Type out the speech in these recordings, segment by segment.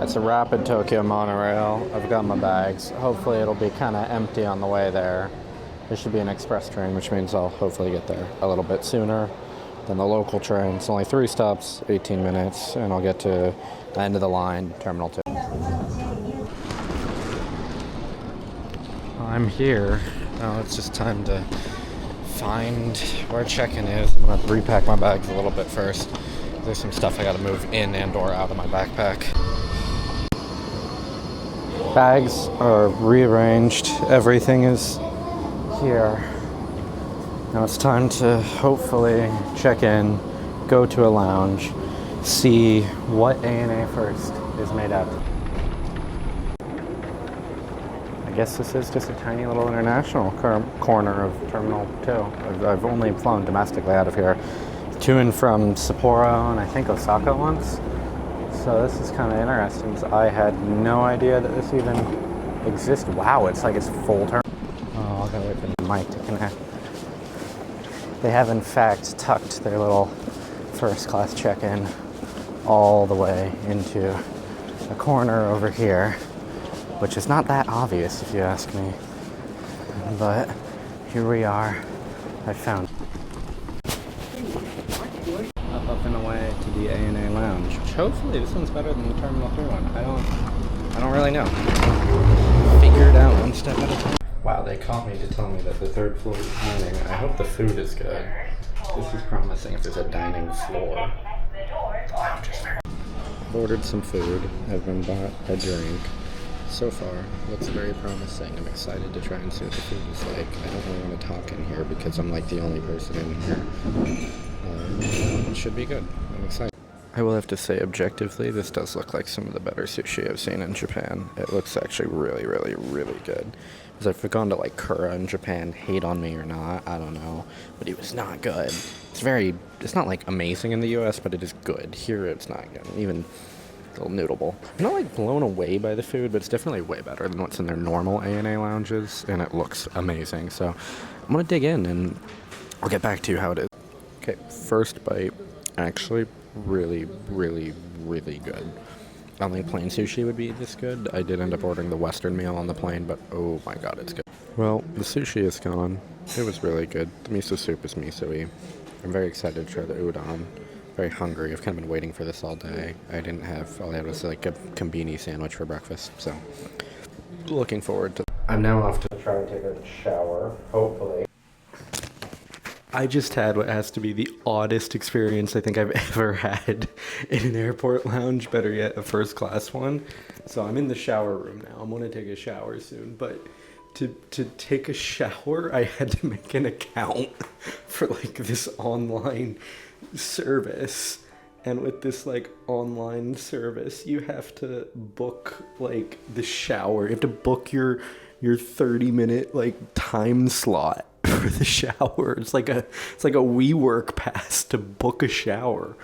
It's a rapid Tokyo monorail. I've got my bags. Hopefully it'll be kind of empty on the way there. This should be an express train, which means I'll hopefully get there a little bit sooner than the local train. It's only 3 stops, 18 minutes, and I'll get to the end of the line, Terminal 2. I'm here. Now it's just time to find where check-in is. I'm gonna repack my bags a little bit first. There's some stuff I gotta move in and or out of my backpack. Bags are rearranged. Everything is here. Now it's time to hopefully check in, go to a lounge, see what A&A First is made out of. I guess this is just a tiny little international corner of Terminal 2. I've only flown domestically out of here to and from Sapporo and I think Osaka once. So this is kind of interesting. I had no idea that this even exists. Wow, it's like it's full term. Oh, I gotta wait for the mic to connect. They have in fact tucked their little first class check-in all the way into a corner over here, which is not that obvious if you ask me. But here we are. I found up and away to the A&A Lounge, which hopefully this one's better than the Terminal 3 one. I don't really know. Figure it out one step at a time. Wow, they called me to tell me that the third floor is dining. I hope the food is good. This is promising if there's a dining floor. The lounge is very... I've ordered some food. I've been bought a drink. So far, looks very promising. I'm excited to try and see what the food is like. I don't really want to talk in here because I'm like the only person in here. It should be good. I'm excited. I will have to say, objectively, this does look like some of the better sushi I've seen in Japan. It looks actually really, really, really good. Because I've gone to like Kura in Japan, hate on me or not, I don't know. But it was not good. It's not like amazing in the US, but it is good. Here it's not good. Even a little noodleable. I'm not like blown away by the food, but it's definitely way better than what's in their normal A&A lounges. And it looks amazing. So I'm going to dig in and I'll get back to you how it is. Okay, first bite, actually really, really, really good. I don't think plain sushi would be this good. I did end up ordering the Western meal on the plane, but oh my god, it's good. Well, the sushi is gone. It was really good. The miso soup is miso-y. I'm very excited to try the udon. Very hungry. I've kind of been waiting for this all day. All I had was like a kombini sandwich for breakfast, so looking forward to... I'm now off to try and take a shower, hopefully. I just had what has to be the oddest experience I think I've ever had in an airport lounge, better yet, a first class one. So I'm in the shower room now. I'm gonna take a shower soon, but to take a shower, I had to make an account for like this online service. And with this like online service, you have to book like the shower. You have to book your 30-minute like time slot for the shower. It's like a WeWork pass to book a shower.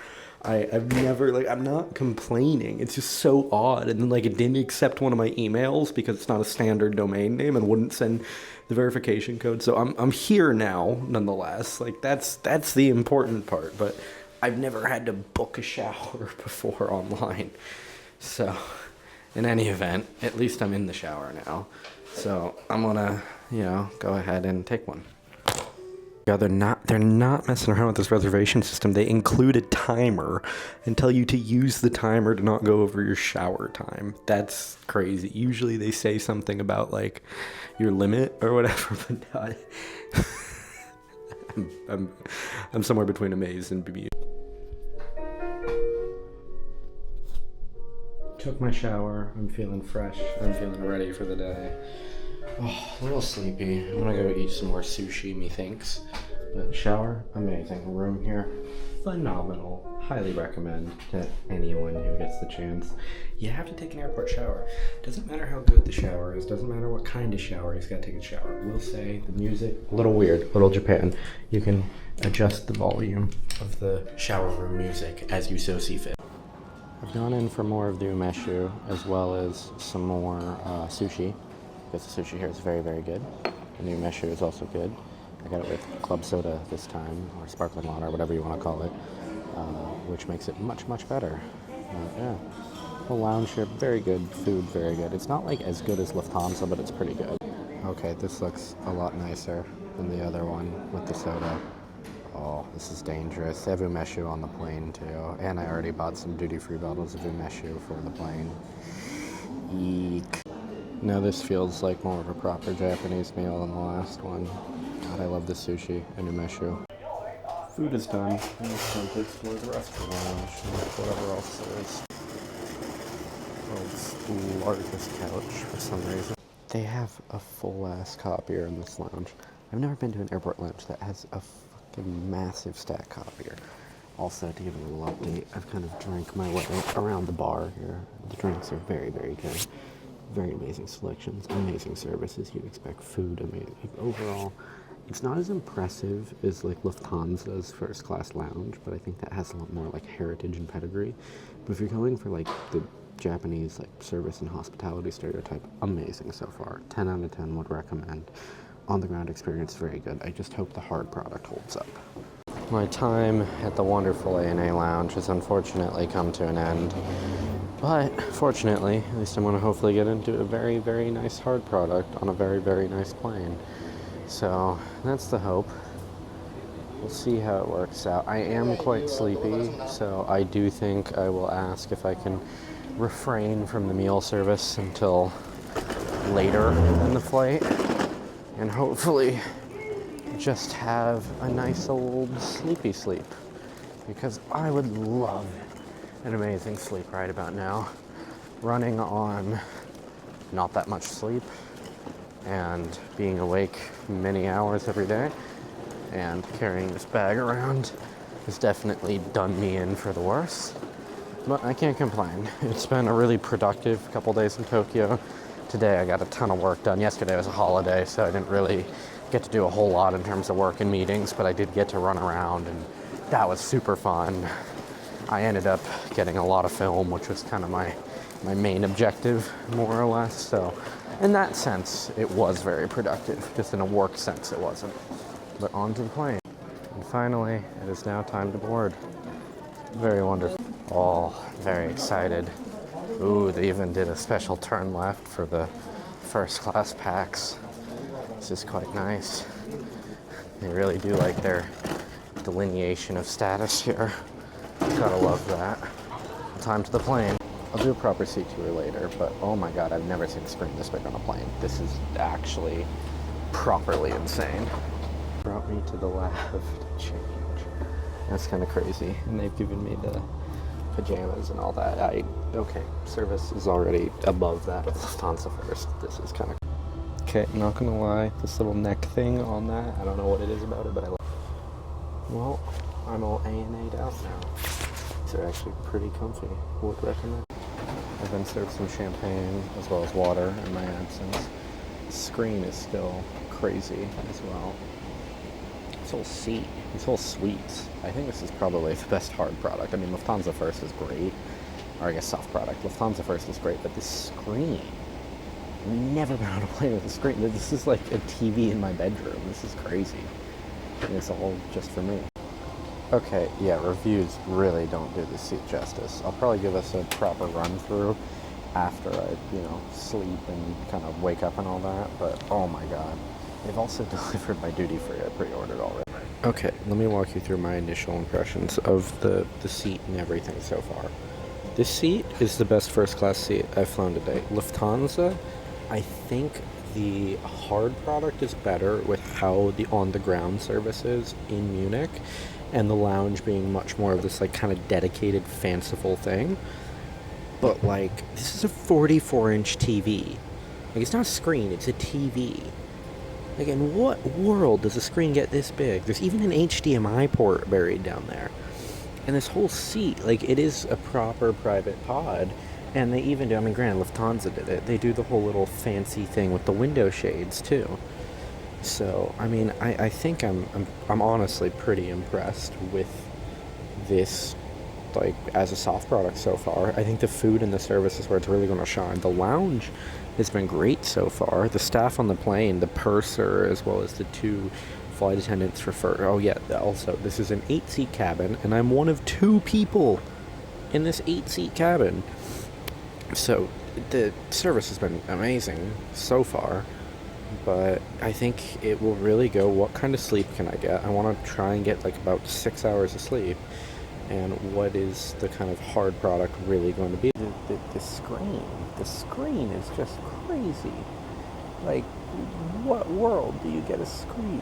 I've never, like, I'm not complaining. It's just so odd. And then like it didn't accept one of my emails because it's not a standard domain name and wouldn't send the verification code. So I'm here now nonetheless. Like that's the important part, but I've never had to book a shower before online. So in any event, at least I'm in the shower now. So I'm gonna, go ahead and take one. Yeah, they're not messing around with this reservation system. They include a timer and tell you to use the timer to not go over your shower time. That's crazy. Usually they say something about like your limit or whatever, but not. I'm somewhere between amazed and bemused. Took my shower. I'm feeling fresh. I'm feeling ready for the day. Oh, a little sleepy. I'm gonna go eat some more sushi, methinks. But shower, amazing. Room here, phenomenal. Highly recommend to anyone who gets the chance. You have to take an airport shower. Doesn't matter how good the shower is, doesn't matter what kind of shower, you just gotta take a shower. We'll say the music, a little weird, little Japan. You can adjust the volume of the shower room music as you so see fit. I've gone in for more of the umeshu as well as some more sushi. Because the sushi here is very, very good. And the umeshu is also good. I got it with club soda this time, or sparkling water, whatever you want to call it, which makes it much, much better. Yeah. The lounge here, very good. Food, very good. It's not like as good as Lufthansa, but it's pretty good. Okay, this looks a lot nicer than the other one with the soda. Oh, this is dangerous. They have umeshu on the plane too. And I already bought some duty-free bottles of umeshu for the plane. Eek. Now this feels like more of a proper Japanese meal than the last one. God, I love the sushi and umeshu. Food is done. Now it's time to explore the rest of the lounge and whatever else there is. World's largest couch for some reason. They have a full-ass copier in this lounge. I've never been to an airport lounge that has a fucking massive stack copier. Also, to give a little update, I've kind of drank my way around the bar here. The drinks are very, very good. Very amazing selections, amazing services. You'd expect food, amazing. Overall, it's not as impressive as like Lufthansa's first class lounge, but I think that has a lot more like heritage and pedigree. But if you're going for like the Japanese like service and hospitality stereotype, amazing so far. 10 out of 10 would recommend. On the ground experience, very good. I just hope the hard product holds up. My time at the wonderful ANA Lounge has unfortunately come to an end. But fortunately, at least I'm going to hopefully get into a very, very nice hard product on a very, very nice plane. So that's the hope. We'll see how it works out. I am quite sleepy, so I do think I will ask if I can refrain from the meal service until later in the flight, and hopefully just have a nice old sleepy sleep, because I would love an amazing sleep right about now, running on not that much sleep and being awake many hours every day and carrying this bag around has definitely done me in for the worse. But I can't complain. It's been a really productive couple days in Tokyo. Today I got a ton of work done. Yesterday was a holiday, so I didn't really get to do a whole lot in terms of work and meetings, but I did get to run around, and that was super fun. I ended up getting a lot of film, which was kind of my main objective, more or less. So in that sense, it was very productive. Just in a work sense, it wasn't. But on to the plane. And finally, it is now time to board. Very wonderful. Oh, very excited. Ooh, they even did a special turn left for the first class packs. This is quite nice. They really do like their delineation of status here. Gotta love that. Time to the plane. I'll do a proper seat tour later, but oh my god, I've never seen a screen this big on a plane. This is actually properly insane. Brought me to the lab to change. That's kind of crazy. And they've given me the pajamas and all that. Okay, service is already above that of Lufthansa first. This is kind of... Okay, not gonna lie, this little neck thing on that, I don't know what it is about it, but I love it. Well, I'm all A&A'd out now. These are actually pretty comfy. Would recommend. I've been served some champagne as well as water in my absence. The screen is still crazy as well. This whole seat, these whole suites. I think this is probably the best hard product. I mean, Lufthansa First is great, or I guess soft product. Lufthansa First is great, but this screen, I've never been on a plane with a screen. This is like a TV in my bedroom. This is crazy. And it's all just for me. Okay, yeah, reviews really don't do the seat justice. I'll probably give us a proper run through after I, sleep and kind of wake up and all that, but oh my god. They've also delivered my duty free. I pre-ordered already. Okay, let me walk you through my initial impressions of the seat and everything so far. This seat is the best first class seat I've flown today. Lufthansa, I think the hard product is better with how the on-the-ground service is in Munich, and the lounge being much more of this like kind of dedicated, fanciful thing. But like, this is a 44-inch TV. Like, it's not a screen, it's a TV. Like, in what world does a screen get this big? There's even an HDMI port buried down there. And this whole seat, like, it is a proper private pod. And they even do, I mean, granted, Lufthansa did it. They do the whole little fancy thing with the window shades, too. So, I mean, I think I'm honestly pretty impressed with this, like, as a soft product so far. I think the food and the service is where it's really going to shine. The lounge has been great so far. The staff on the plane, the purser, as well as the two flight attendants oh yeah, also, this is an 8-seat cabin, and I'm one of 2 people in this 8-seat cabin. So the service has been amazing so far, but I think it will really go, what kind of sleep can I get? I want to try and get like about 6 hours of sleep. And what is the kind of hard product really going to be? The screen is just crazy. Like, what world do you get a screen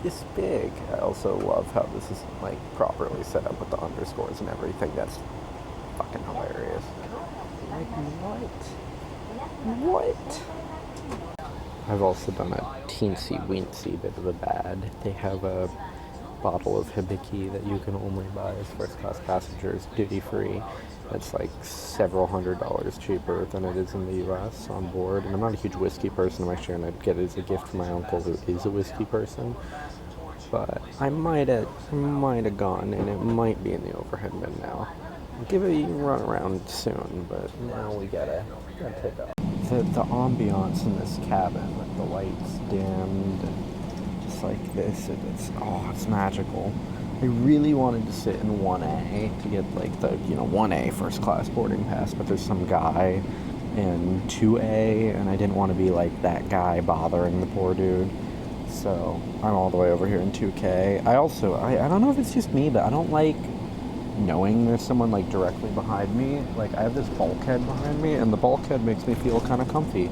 this big? I also love how this is like properly set up with the underscores and everything. That's fucking hilarious. Like, what? I've also done a teensy-weensy bit of a bad. They have a bottle of Hibiki that you can only buy as first-class passengers duty-free. That's like several $100s cheaper than it is in the U.S. on board. And I'm not a huge whiskey person. I'm actually going to get it as a gift from my uncle who is a whiskey person. But I might have gone, and it might be in the overhead bin now. I'll give it a run around soon, but now we gotta take off. The ambiance in this cabin, with the lights dimmed and just like this, it's magical. I really wanted to sit in 1A to get like the 1A first class boarding pass, but there's some guy in 2A, and I didn't want to be like that guy bothering the poor dude. So I'm all the way over here in 2K. I don't know if it's just me, but I don't like knowing there's someone like directly behind me. Like, I have this bulkhead behind me, and the bulkhead makes me feel kind of comfy,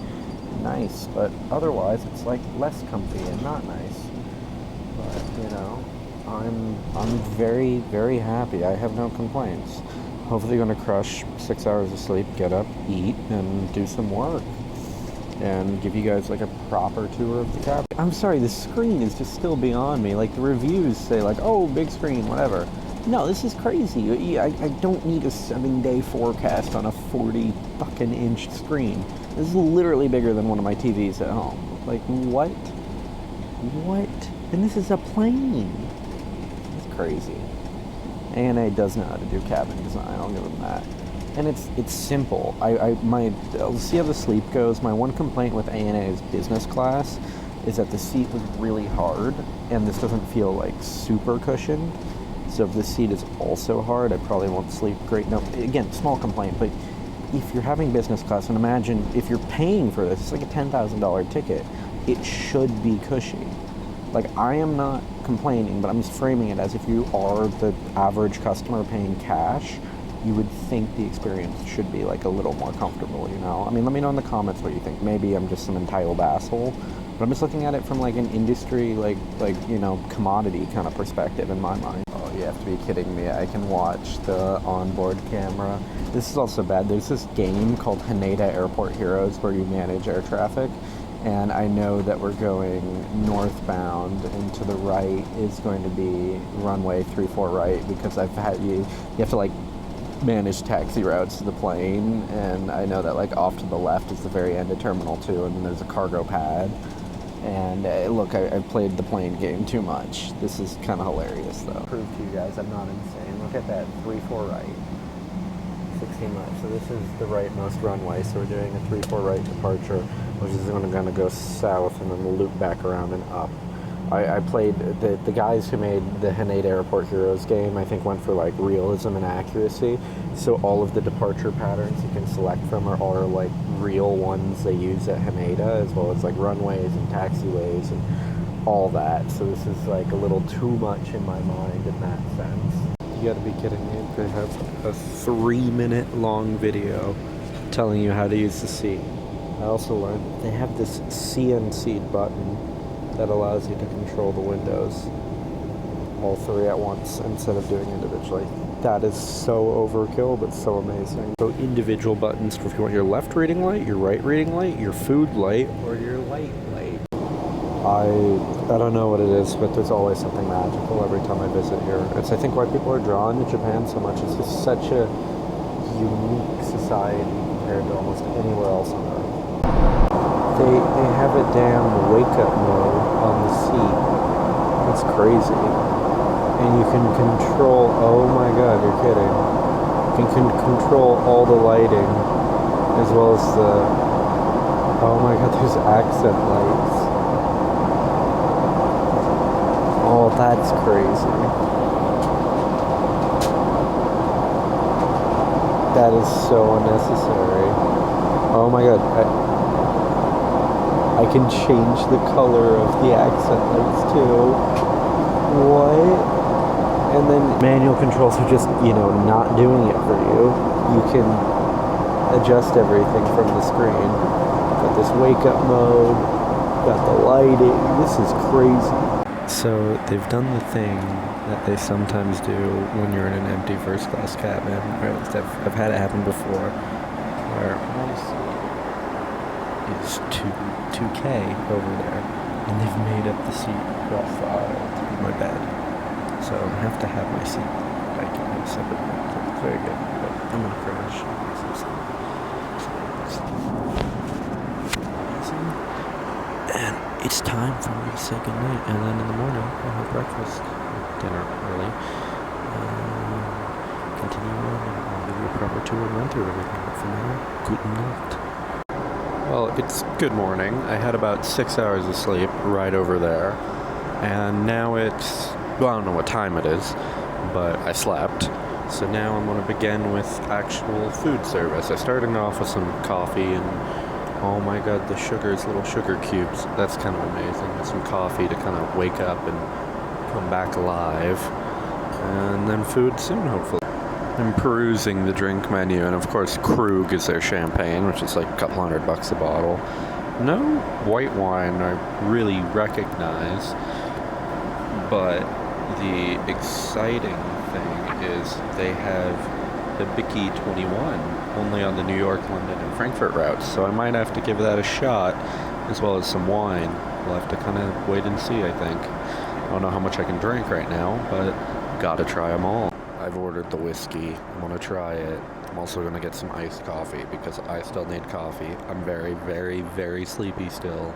nice, but otherwise it's like less comfy and not nice. But I'm very, very happy. I have no complaints. Hopefully going to crush 6 hours of sleep, get up, eat, and do some work, and give you guys like a proper tour of the cabin. I'm sorry, the screen is just still beyond me. Like, the reviews say like, oh, big screen, whatever. No, this is crazy. I don't need a 7-day forecast on a 40 fucking inch screen. This is literally bigger than one of my TVs at home. Like, what? And this is a plane. It's crazy. ANA does know how to do cabin design, I'll give them that. And it's simple. I'll see how the sleep goes. My one complaint with ANA's business class is that the seat was really hard, and this doesn't feel like super cushioned. So if the seat is also hard, I probably won't sleep great. Now, again, small complaint, but if you're having business class, and imagine if you're paying for this, it's like a $10,000 ticket, it should be cushy. Like, I am not complaining, but I'm just framing it as if you are the average customer paying cash, you would think the experience should be like a little more comfortable, I mean, let me know in the comments what you think. Maybe I'm just some entitled asshole, but I'm just looking at it from like an industry, commodity kind of perspective in my mind. Oh, you have to be kidding me. I can watch the onboard camera. This is also bad. There's this game called Haneda Airport Heroes where you manage air traffic, and I know that we're going northbound, and to the right is going to be runway 34 right, because you have to like manage taxi routes to the plane, and I know that like off to the left is the very end of Terminal 2, and then there's a cargo pad. And look, I've played the plane game too much. This is kind of hilarious, though. Prove to you guys I'm not insane. Look at that, 3-4 right, 16 miles. So this is the rightmost runway. So we're doing a 3-4 right departure, which is going to go south and then loop back around and up. I played, the guys who made the Haneda Airport Heroes game, I think went for like realism and accuracy. So all of the departure patterns you can select from are all like real ones they use at Haneda, as well as like runways and taxiways and all that. So this is like a little too much in my mind in that sense. You gotta be kidding me. They have a 3-minute long video telling you how to use the seat. I also learned they have this CNC button that allows you to control the windows, all 3 at once, instead of doing individually. That is so overkill, but so amazing. So individual buttons for if you want your left reading light, your right reading light, your food light, or your light light. I don't know what it is, but there's always something magical every time I visit here. It's, I think, why people are drawn to Japan so much. It's just such a unique society compared to almost anywhere else on Earth. They have a damn wake-up mode on the seat. It's crazy. And you can control, oh my god, you're kidding. You can control all the lighting, as well as the, oh my god, there's accent lights. Oh, that's crazy. That is so unnecessary. Oh my god. I can change the color of the accent lights too. What? And then manual controls are just, not doing it for you. You can adjust everything from the screen. Got this wake up mode, got the lighting. This is crazy. So they've done the thing that they sometimes do when you're in an empty first class cabin. Or at least I've had it happen before, where my seat is 2K over there, and they've made up the seat across the aisle to be my bed. So I have to have my seat like in a separate room. So it's very good, but I'm gonna crash. And it's time for me to say goodnight, and then in the morning I'll have breakfast, dinner early, continue on, and I'll give you a proper tour and run through everything. But for now, guten Nacht. Well, it's good morning. I had about 6 hours of sleep right over there, and now it's, well, I don't know what time it is, but I slept. So now I'm going to begin with actual food service. I'm starting off with some coffee and, oh my god, the sugars, little sugar cubes. That's kind of amazing. With some coffee to kind of wake up and come back alive. And then food soon, hopefully. I'm perusing the drink menu, and of course Krug is their champagne, which is like a couple $100 a bottle. No white wine I really recognize, but the exciting thing is they have the Bicky 21 only on the New York, London, and Frankfurt routes, so I might have to give that a shot, as well as some wine. We'll have to kind of wait and see, I think. I don't know how much I can drink right now, but gotta try them all. I've ordered the whiskey. I'm gonna try it. I'm also gonna get some iced coffee because I still need coffee. I'm very, very, very sleepy still.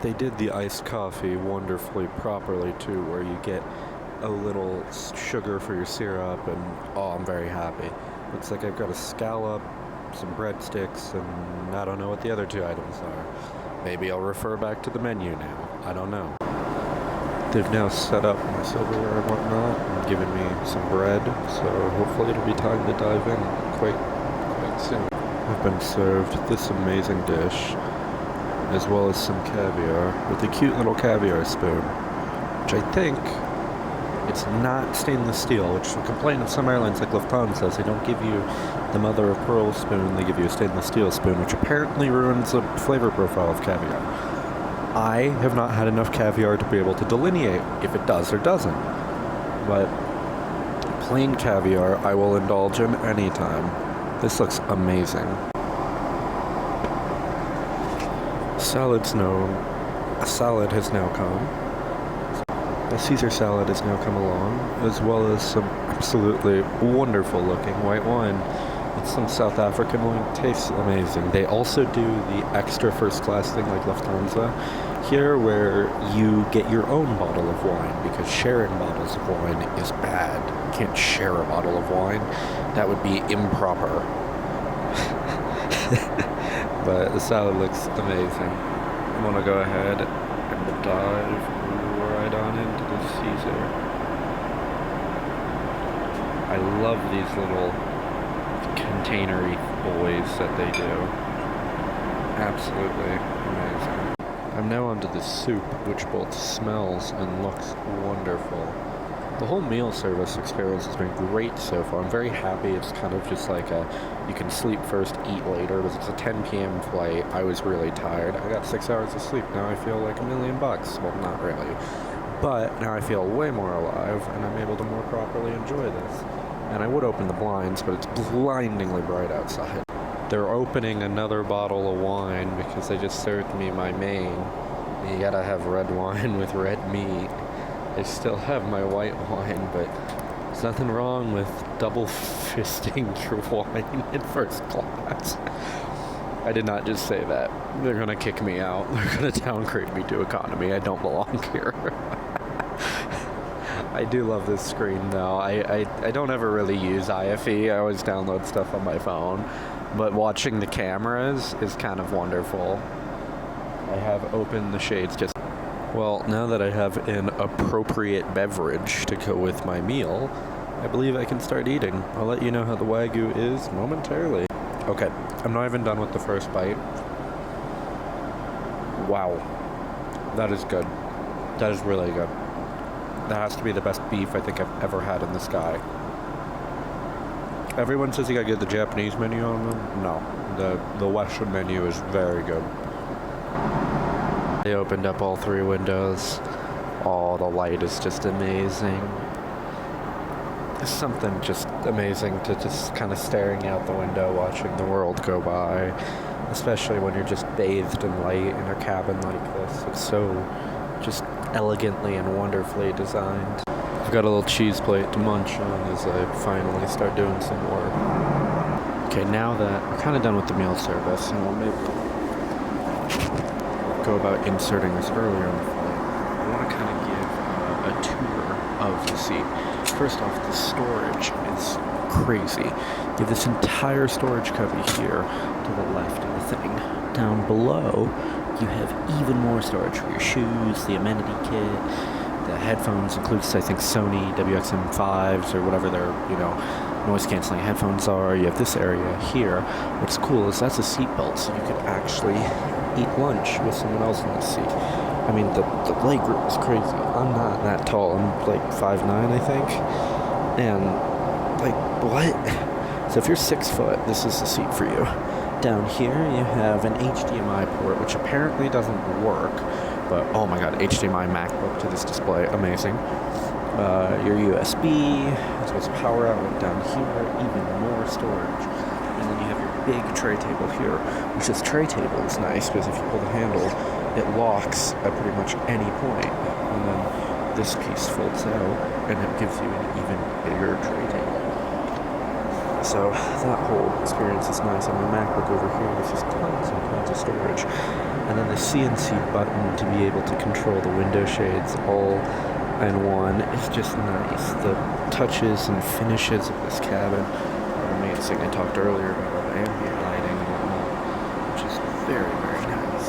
They did the iced coffee wonderfully properly too, where you get a little sugar for your syrup, and oh, I'm very happy. Looks like I've got a scallop, some breadsticks, and I don't know what the other two items are. Maybe I'll refer back to the menu now. I don't know. They've now set up my silverware and whatnot and given me some bread, so hopefully it'll be time to dive in quite soon. I've been served this amazing dish, as well as some caviar, with a cute little caviar spoon, which I think it's not stainless steel, which is a complaint of some airlines like Lufthansa. They don't give you the mother of pearl spoon, they give you a stainless steel spoon, which apparently ruins the flavor profile of caviar. I have not had enough caviar to be able to delineate if it does or doesn't, but plain caviar I will indulge in anytime. This looks amazing. Salad's known. A salad has now come. A Caesar salad has now come along, as well as some absolutely wonderful looking white wine. It's some South African wine. Tastes amazing. They also do the extra first class thing like Lufthansa here, where you get your own bottle of wine, because sharing bottles of wine is bad. You can't share a bottle of wine. That would be improper. But the salad looks amazing. I'm gonna go ahead and dive right on into the Caesar. I love these little containery boys that they do. Absolutely amazing. I'm now onto the soup, which both smells and looks wonderful. The whole meal service experience has been great so far. I'm very happy. It's kind of just like you can sleep first, eat later, because it's a 10 p.m. flight. I was really tired. I got 6 hours of sleep. Now I feel like $1 million. Well, not really. But now I feel way more alive, and I'm able to more properly enjoy this. And I would open the blinds, but it's blindingly bright outside. They're opening another bottle of wine because they just served me my main. You gotta have red wine with red meat. I still have my white wine, but there's nothing wrong with double fisting your wine in first class. I did not just say that. They're gonna kick me out. They're gonna downgrade me to economy. I don't belong here. I do love this screen though. I don't ever really use IFE. I always download stuff on my phone. But watching the cameras is kind of wonderful. I have opened the shades just... Well, now that I have an appropriate beverage to go with my meal, I believe I can start eating. I'll let you know how the Wagyu is momentarily. Okay, I'm not even done with the first bite. Wow. That is good. That is really good. That has to be the best beef I think I've ever had in the sky. Everyone says you gotta get the Japanese menu on them. No, the Western menu is very good. They opened up all 3 windows. Oh, the light is just amazing. There's something just amazing to just kind of staring out the window, watching the world go by. Especially when you're just bathed in light in a cabin like this. It's so just elegantly and wonderfully designed. I've got a little cheese plate to munch on as I finally start doing some work. Okay, now that we're kind of done with the meal service, and we'll maybe go about inserting this earlier in the flight, I want to kind of give a tour of the seat. First off, the storage is crazy. You have this entire storage cubby here to the left of the thing. Down below, you have even more storage for your shoes, the amenity kit. The headphones includes, I think, Sony WXM5s or whatever their, noise-canceling headphones are. You have this area here. What's cool is that's a seat belt, so you could actually eat lunch with someone else in the seat. I mean, the leg group is crazy. I'm not that tall. I'm like 5'9", I think. And, like, what? So if you're 6 foot, this is the seat for you. Down here, you have an HDMI port, which apparently doesn't work. But, oh my god, HDMI MacBook to this display, amazing. Your USB, as well as power outlet down here, even more storage. And then you have your big tray table here, which this tray table is nice because if you pull the handle, it locks at pretty much any point. And then this piece folds out, and it gives you an even bigger tray table. So that whole experience is nice. On my MacBook over here, there's just tons and tons of storage. And then the CNC button to be able to control the window shades all in one is just nice. The touches and finishes of this cabin are amazing. I talked earlier about ambient lighting and whatnot, which is very, very nice.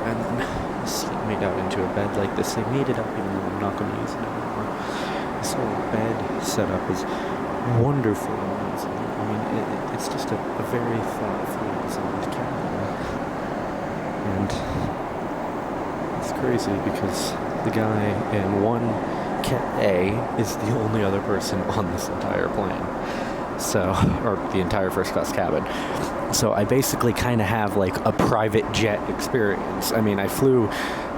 And then the seat made out into a bed like this. They made it up even though I'm not going to use it anymore. This whole bed setup is wonderful and amazing. I mean, it's just a very thoughtfully designed cabin. And it's crazy because the guy in Cat A is the only other person on this entire plane. So, or the entire first class cabin. So I basically kind of have like a private jet experience. I mean, I flew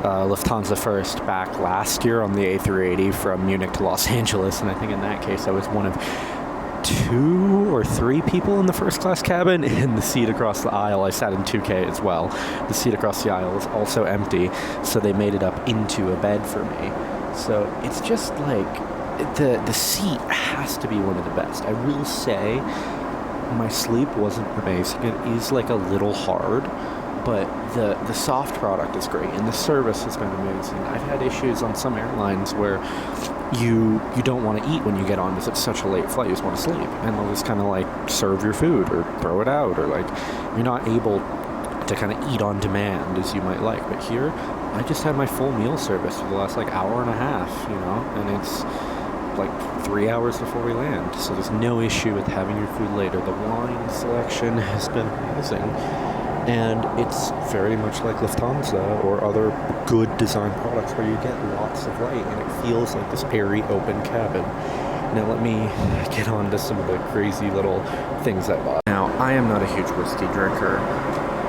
Lufthansa first back last year on the A380 from Munich to Los Angeles, and I think in that case I was one of 2 or 3 people in the first class cabin. In the seat across the aisle, I sat in 2K as well. The seat across the aisle was also empty, so they made it up into a bed for me. So it's just like the seat has to be one of the best. I will say my sleep wasn't amazing. It is like a little hard, but the soft product is great, and the service has been amazing. I've had issues on some airlines where you don't want to eat when you get on because it's such a late flight, you just want to sleep, and they'll just kind of like serve your food or throw it out, or like you're not able to kind of eat on demand as you might like. But here, I just had my full meal service for the last like hour and a half, and it's like 3 hours before we land, so there's no issue with having your food later. The wine selection has been amazing, and it's very much like Lufthansa or other good design products where you get lots of light and it feels like this airy open cabin. Now let me get on to some of the crazy little things I bought. Now, I am not a huge whiskey drinker,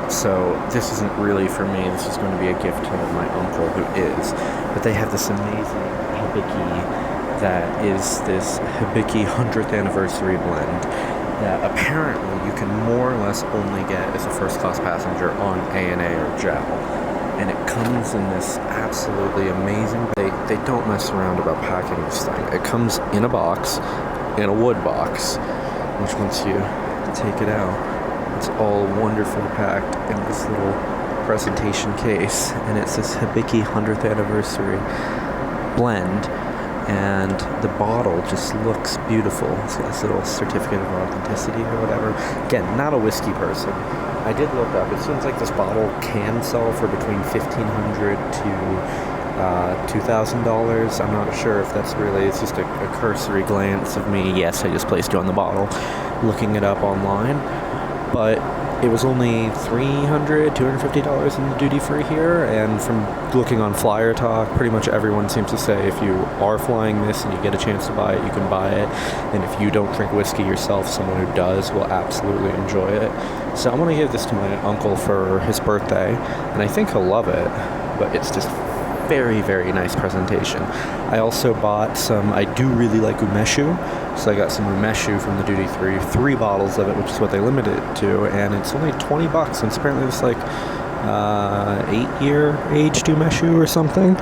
so this isn't really for me. This is going to be a gift to my uncle who is. But they have this amazing Hibiki that is this Hibiki 100th anniversary blend that apparently you can more or less only get as a first class passenger on ANA or JAL. And it comes in this absolutely amazing, they don't mess around about packing this thing. It comes in a box, in a wood box, which once you take it out, it's all wonderfully packed in this little presentation case. And it's this Hibiki 100th anniversary blend. And the bottle just looks beautiful. It's got this little certificate of authenticity or whatever. Again, not a whiskey person. I did look up. It seems like this bottle can sell for between $1,500 to $2,000. I'm not sure if that's really, it's just a cursory glance of me. Yes, I just placed you on the bottle, looking it up online. But it was only $250 in the duty free here, and from looking on Flyer Talk, pretty much everyone seems to say if you are flying this and you get a chance to buy it, you can buy it, and if you don't drink whiskey yourself, someone who does will absolutely enjoy it. So I'm going to give this to my uncle for his birthday, and I think he'll love it, but it's just very, very nice presentation. I also bought some, I do really like umeshu, so I got some umeshu from the duty free, 3 bottles of it, which is what they limited it to, and it's only $20, and it's apparently it's like 8-year aged umeshu or something,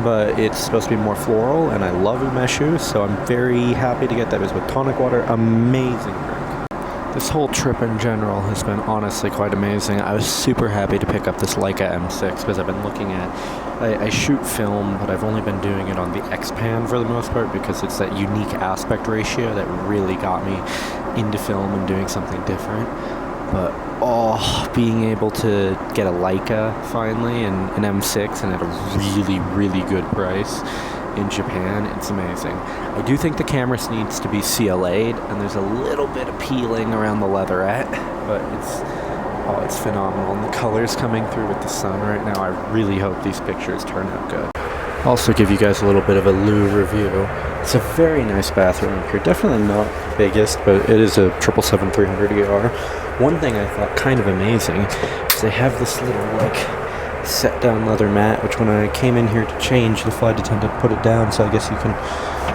but it's supposed to be more floral, and I love umeshu, so I'm very happy to get that. It was with tonic water, amazing drink. This whole trip in general has been honestly quite amazing. I was super happy to pick up this Leica M6 because I've been looking at, I shoot film, but I've only been doing it on the X-Pan for the most part because it's that unique aspect ratio that really got me into film and doing something different. But being able to get a Leica finally and an M6 and at a really, really good price in Japan, it's amazing. I do think the camera needs to be CLA'd, and there's a little bit of peeling around the leatherette, but it's phenomenal. And the colors coming through with the sun right now, I really hope these pictures turn out good. I'll also give you guys a little bit of a loo review. It's a very nice bathroom up here. Definitely not the biggest, but it is a 777-300ER. One thing I thought kind of amazing is they have this little set down leather mat, which when I came in here to change, the flight attendant put it down, so I guess you can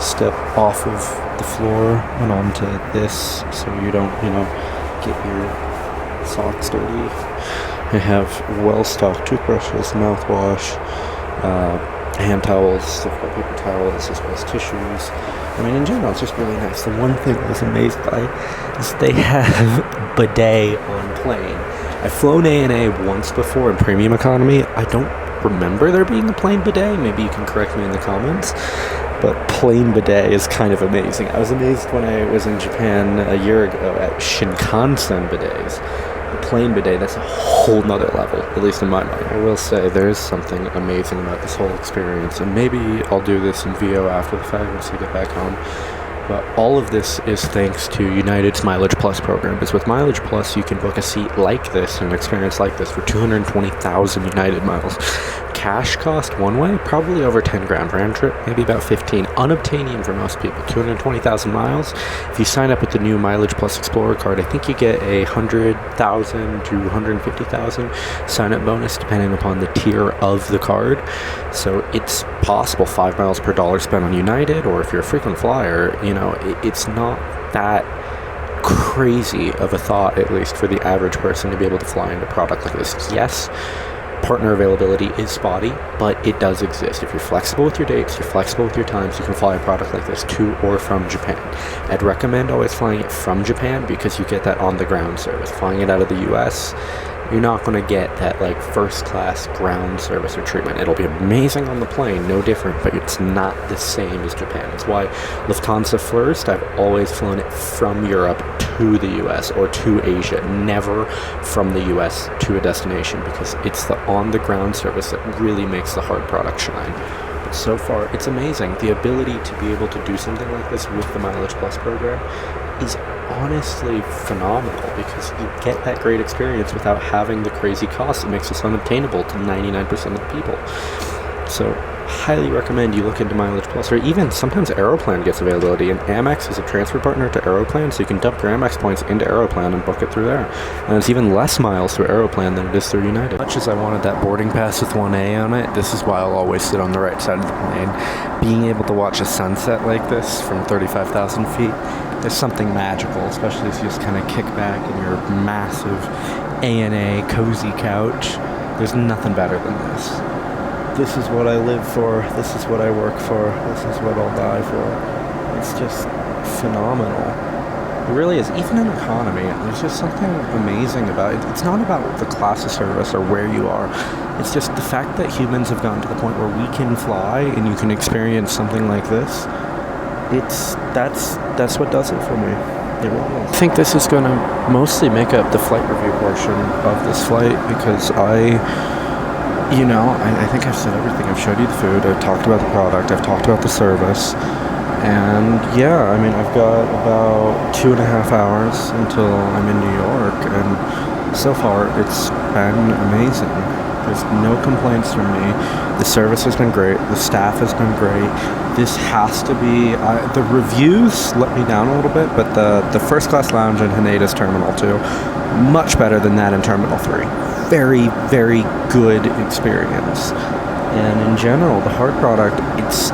step off of the floor and onto this so you don't, get your socks dirty. I have well-stocked toothbrushes, mouthwash, hand towels, they've got paper towels as well as tissues. I mean, in general, it's just really nice. The one thing I was amazed by is they have bidet on plane. I've flown ANA once before in premium economy. I don't remember there being a plane bidet. Maybe you can correct me in the comments. But plane bidet is kind of amazing. I was amazed when I was in Japan a year ago at Shinkansen bidets. The plane bidet, that's a whole nother level, at least in my mind. I will say there is something amazing about this whole experience, and maybe I'll do this in VO after the fact once I get back home. But all of this is thanks to United's Mileage Plus program, because with Mileage Plus you can book a seat like this and an experience like this for 220,000 United miles. Cash cost one way, probably over 10 grand. Round trip, maybe about 15. Unobtainium for most people, 220,000 miles. If you sign up with the new Mileage Plus Explorer card, I think you get a 100,000 to 150,000 sign-up bonus depending upon the tier of the card. So it's possible 5 miles per dollar spent on United, or if you're a frequent flyer, it's not that crazy of a thought, at least for the average person, to be able to fly into a product like this. Yes, partner availability is spotty, but it does exist. If you're flexible with your dates, you're flexible with your times, you can fly a product like this to or from Japan. I'd recommend always flying it from Japan because you get that on-the-ground service. Flying it out of the US, you're not going to get that first-class ground service or treatment. It'll be amazing on the plane, no different, but it's not the same as Japan. That's why Lufthansa first, I've always flown it from Europe to the US or to Asia, never from the US to a destination, because it's the on-the-ground service that really makes the hard product shine. But so far, it's amazing. The ability to be able to do something like this with the Mileage Plus program is honestly phenomenal, because you get that great experience without having the crazy cost that makes this unobtainable to 99% of the people. So highly recommend you look into Mileage Plus, or even sometimes Aeroplan gets availability, and Amex is a transfer partner to Aeroplan, so you can dump your Amex points into Aeroplan and book it through there. And it's even less miles through Aeroplan than it is through United. As much as I wanted that boarding pass with 1A on it, this is why I'll always sit on the right side of the plane. Being able to watch a sunset like this from 35,000 feet, there's something magical, especially as you just kind of kick back in your massive ANA cozy couch. There's nothing better than this. This is what I live for. This is what I work for. This is what I'll die for. It's just phenomenal. It really is. Even in economy, there's just something amazing about it. It's not about the class of service or where you are. It's just the fact that humans have gotten to the point where we can fly and you can experience something like this. That's what does it for me. It really is. I think this is going to mostly make up the flight review portion of this flight, because I you know, I think I've said everything. I've showed you the food, I've talked about the product, I've talked about the service, and yeah, I mean, I've got about 2.5 hours until I'm in New York, and so far it's been amazing. There's no complaints from me. The service has been great. The staff has been great. This has to be... the reviews let me down a little bit, but the first class lounge in Haneda's Terminal 2, much better than that in Terminal 3. Very, very good experience. And in general, the hard product,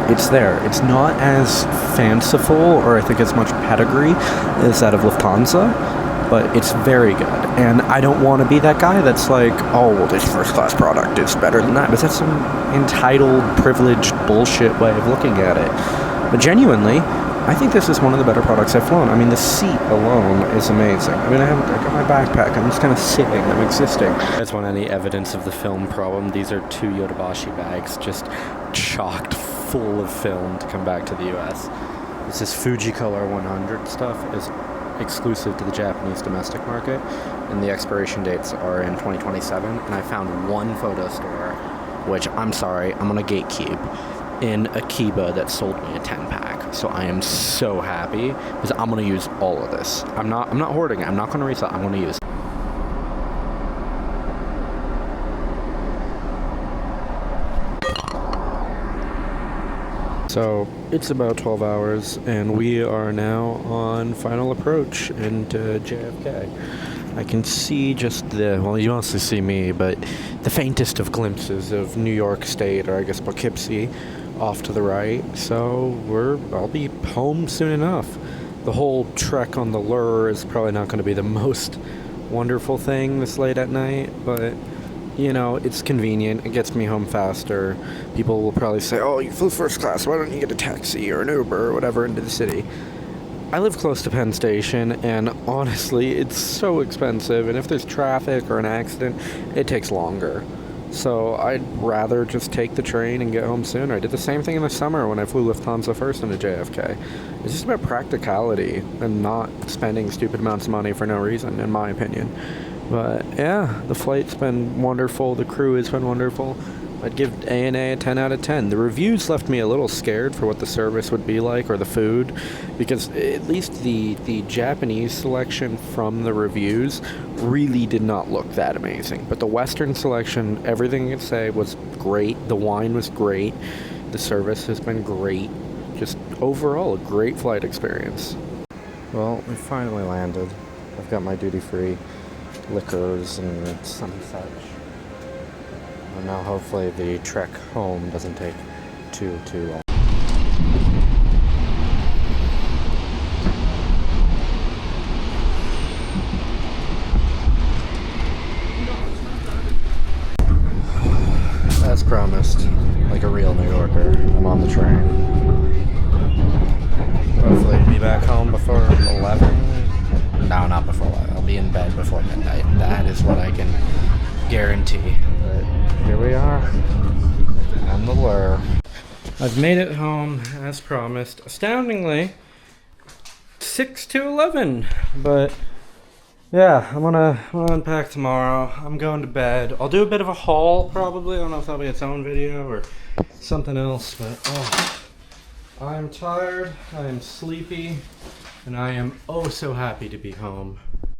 it's there. It's not as fanciful or I think as much pedigree as that of Lufthansa, but it's very good. And I don't want to be that guy that's like, oh, well, this first class product is better than that, because that's some entitled, privileged bullshit way of looking at it. But genuinely, I think this is one of the better products I've flown. I mean, the seat alone is amazing. I mean, I got my backpack. I'm just kind of sitting. I'm existing. If you guys want any evidence of the film problem, these are 2 Yodobashi bags just chocked full of film to come back to the US. This is Fujicolor 100 stuff. Is exclusive to the Japanese domestic market, and the expiration dates are in 2027. And I found one photo store, which I'm sorry, I'm gonna gatekeep, in Akiba that sold me a 10-pack. So I am so happy because I'm gonna use all of this. I'm not hoarding it. I'm not gonna resell. I'm gonna use it. So it's about 12 hours, and we are now on final approach into JFK. I can see just well, you mostly see me, but the faintest of glimpses of New York State, or I guess Poughkeepsie, off to the right. So I'll be home soon enough. The whole trek on the Lure is probably not going to be the most wonderful thing this late at night, but you know, it's convenient. It gets me home faster. People will probably say, oh, you flew first class. Why don't you get a taxi or an Uber or whatever into the city? I live close to Penn Station, and honestly, it's so expensive. And if there's traffic or an accident, it takes longer. So I'd rather just take the train and get home sooner. I did the same thing in the summer when I flew Lufthansa first into JFK. It's just about practicality and not spending stupid amounts of money for no reason, in my opinion. But yeah, the flight's been wonderful. The crew has been wonderful. I'd give ANA a 10 out of 10. The reviews left me a little scared for what the service would be like, or the food, because at least the Japanese selection from the reviews really did not look that amazing. But the Western selection, everything I could say was great. The wine was great. The service has been great. Just overall, a great flight experience. Well, we finally landed. I've got my duty-free liquors and some such. And now hopefully the trek home doesn't take too long. As promised, like a real New Yorker, I'm on the train. Hopefully I'll be back home before 11. No, not before 11. I'll be in bed before midnight. That is what I can guarantee. But here we are on the Lure. I've made it home as promised. Astoundingly, 6 to 11. But yeah, I'm gonna unpack tomorrow. I'm going to bed. I'll do a bit of a haul probably. I don't know if that'll be its own video or something else, but I'm tired, I am sleepy, and I am oh so happy to be home.